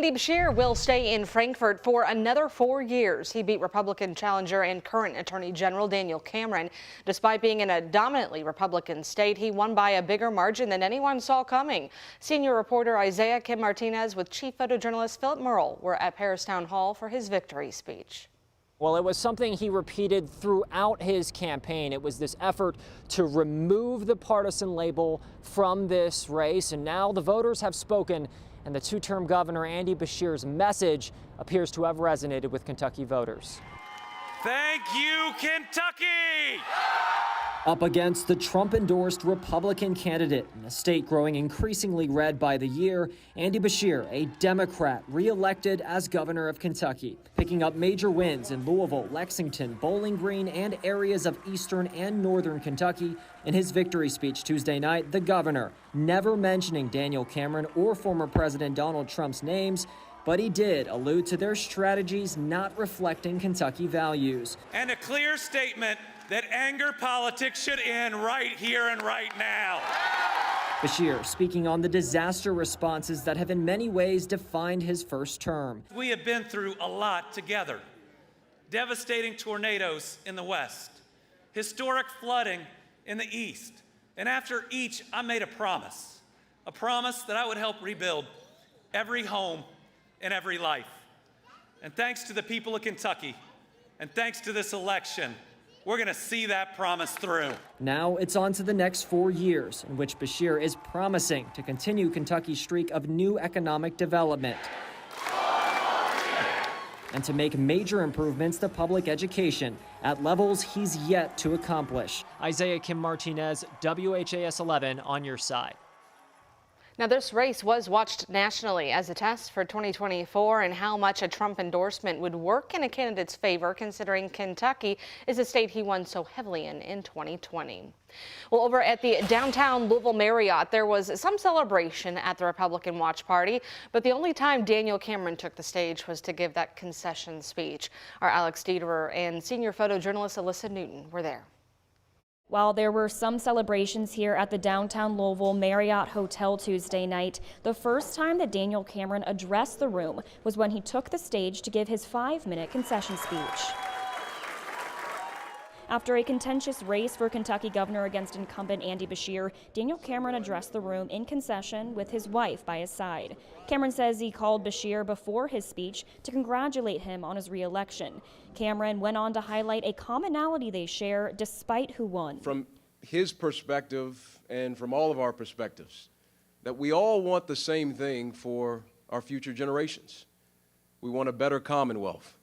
Andy Basher will stay in Frankfort for another 4 years. He beat Republican challenger and current Attorney General Daniel Cameron. Despite being in a dominantly Republican state, he won by a bigger margin than anyone saw coming. Senior reporter Isaiah Kim Martinez with chief photojournalist Philip Merle were at Paris Town Hall for his victory speech. Well, it was something he repeated throughout his campaign. It was this effort to remove the partisan label from this race, and now the voters have spoken, and the two-term governor Andy Basher's message appears to have resonated with Kentucky voters. Thank you, Kentucky! Up against the Trump-endorsed Republican candidate in a state growing increasingly red by the year, Andy Basher, a Democrat, re-elected as governor of Kentucky, picking up major wins in Louisville, Lexington, Bowling Green, and areas of eastern and northern Kentucky. In his victory speech Tuesday night, the governor, never mentioning Daniel Cameron or former President Donald Trump's names, but he did allude to their strategies not reflecting Kentucky values. And a clear statement that anger politics should end right here and right now. Basher speaking on the disaster responses that have in many ways defined his first term. We have been through a lot together. Devastating tornadoes in the west, historic flooding in the east. And after each, I made a promise that I would help rebuild every home and every life. And thanks to the people of Kentucky, and thanks to this election, we're going to see that promise through. Now it's on to the next 4 years, in which Basher is promising to continue Kentucky's streak of new economic development and to make major improvements to public education at levels he's yet to accomplish. Isaiah Kim Martinez, WHAS 11 on your side. Now, this race was watched nationally as a test for 2024 and how much a Trump endorsement would work in a candidate's favor, considering Kentucky is a state he won so heavily in 2020. Well, over at the downtown Louisville Marriott, there was some celebration at the Republican watch party, but the only time Daniel Cameron took the stage was to give that concession speech. Our Alex Dieterer and senior photojournalist Alyssa Newton were there. While there were some celebrations here at the downtown Louisville Marriott Hotel Tuesday night, the first time that Daniel Cameron addressed the room was when he took the stage to give his 5-minute concession speech. After a contentious race for Kentucky governor against incumbent Andy Basher, Daniel Cameron addressed the room in concession with his wife by his side. Cameron says he called Basher before his speech to congratulate him on his re-election. Cameron went on to highlight a commonality they share despite who won. From his perspective and from all of our perspectives, that we all want the same thing for our future generations. We want a better Commonwealth,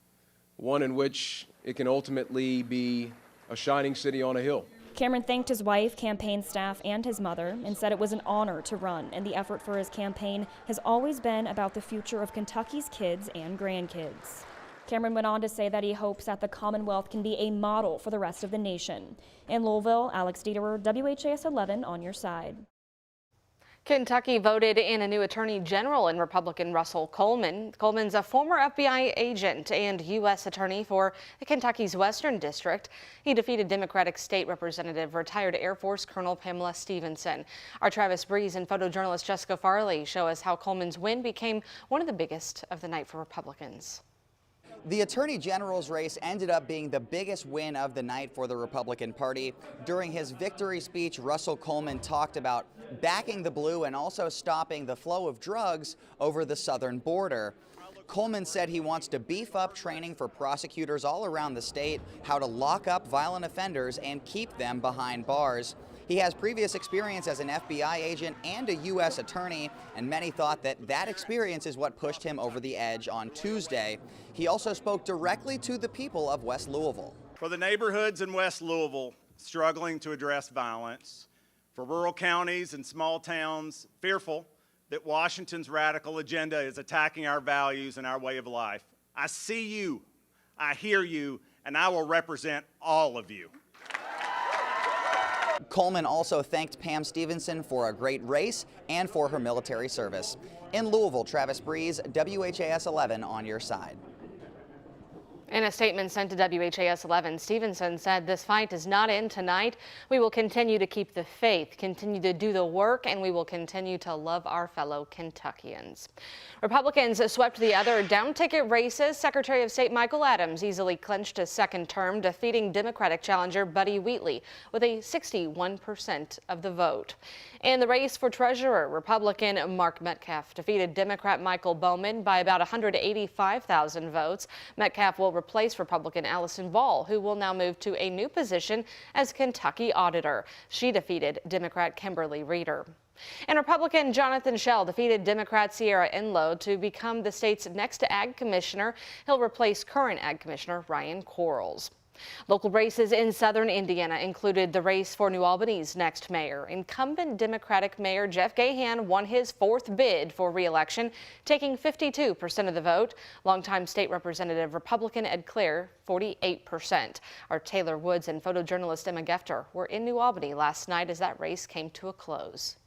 one in which it can ultimately be a shining city on a hill. Cameron thanked his wife, campaign staff, and his mother and said it was an honor to run, and the effort for his campaign has always been about the future of Kentucky's kids and grandkids. Cameron went on to say that he hopes that the Commonwealth can be a model for the rest of the nation. In Louisville, Alex Dieterer, WHAS 11 on your side. Kentucky voted in a new attorney general in Republican Russell Coleman. Coleman's a former FBI agent and U.S. attorney for Kentucky's Western District. He defeated Democratic State Representative retired Air Force Colonel Pamela Stevenson. Our Travis Breeze and photojournalist Jessica Farley show us how Coleman's win became one of the biggest of the night for Republicans. The Attorney General's race ended up being the biggest win of the night for the Republican Party. During his victory speech, Russell Coleman talked about backing the blue and also stopping the flow of drugs over the southern border. Coleman said he wants to beef up training for prosecutors all around the state, how to lock up violent offenders and keep them behind bars. He has previous experience as an FBI agent and a U.S. attorney, and many thought that that experience is what pushed him over the edge on Tuesday. He also spoke directly to the people of West Louisville. For the neighborhoods in West Louisville struggling to address violence, for rural counties and small towns fearful that Washington's radical agenda is attacking our values and our way of life, I see you, I hear you, and I will represent all of you. Coleman also thanked Pam Stevenson for a great race and for her military service. In Louisville, Travis Breeze, WHAS 11 on your side. In a statement sent to WHAS11, Stevenson said this fight is not in tonight. We will continue to keep the faith, continue to do the work, and we will continue to love our fellow Kentuckians. Republicans swept the other down-ticket races. Secretary of State Michael Adams easily clinched a second term, defeating Democratic challenger Buddy Wheatley with a 61% of the vote. In the race for treasurer, Republican Mark Metcalf defeated Democrat Michael Bowman by about 185,000 votes. Metcalf will replace Republican Allison Ball, who will now move to a new position as Kentucky auditor. She defeated Democrat Kimberly Reeder. And Republican Jonathan Schell defeated Democrat Sierra Enloe to become the state's next ag commissioner. He'll replace current ag commissioner Ryan Quarles. Local races in southern Indiana included the race for New Albany's next mayor. Incumbent Democratic Mayor Jeff Gahan won his fourth bid for re-election, taking 52% of the vote. Longtime state representative Republican Ed Clare, 48%. Our Taylor Woods and photojournalist Emma Gefter were in New Albany last night as that race came to a close.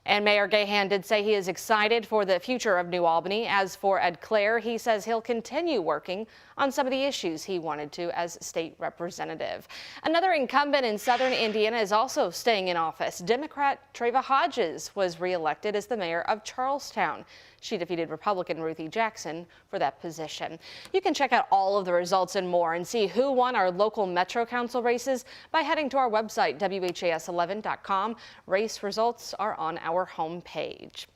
And Mayor Gahan did say he is excited for the future of New Albany. As for Ed Clare, he says he'll continue working on some of the issues he wanted to as state representative. Another incumbent in southern Indiana is also staying in office. Democrat Treva Hodges was reelected as the mayor of Charlestown. She defeated Republican Ruthie Jackson for that position. You can check out all of the results and more and see who won our local Metro Council races by heading to our website, WHAS11.com. Race results are on our homepage.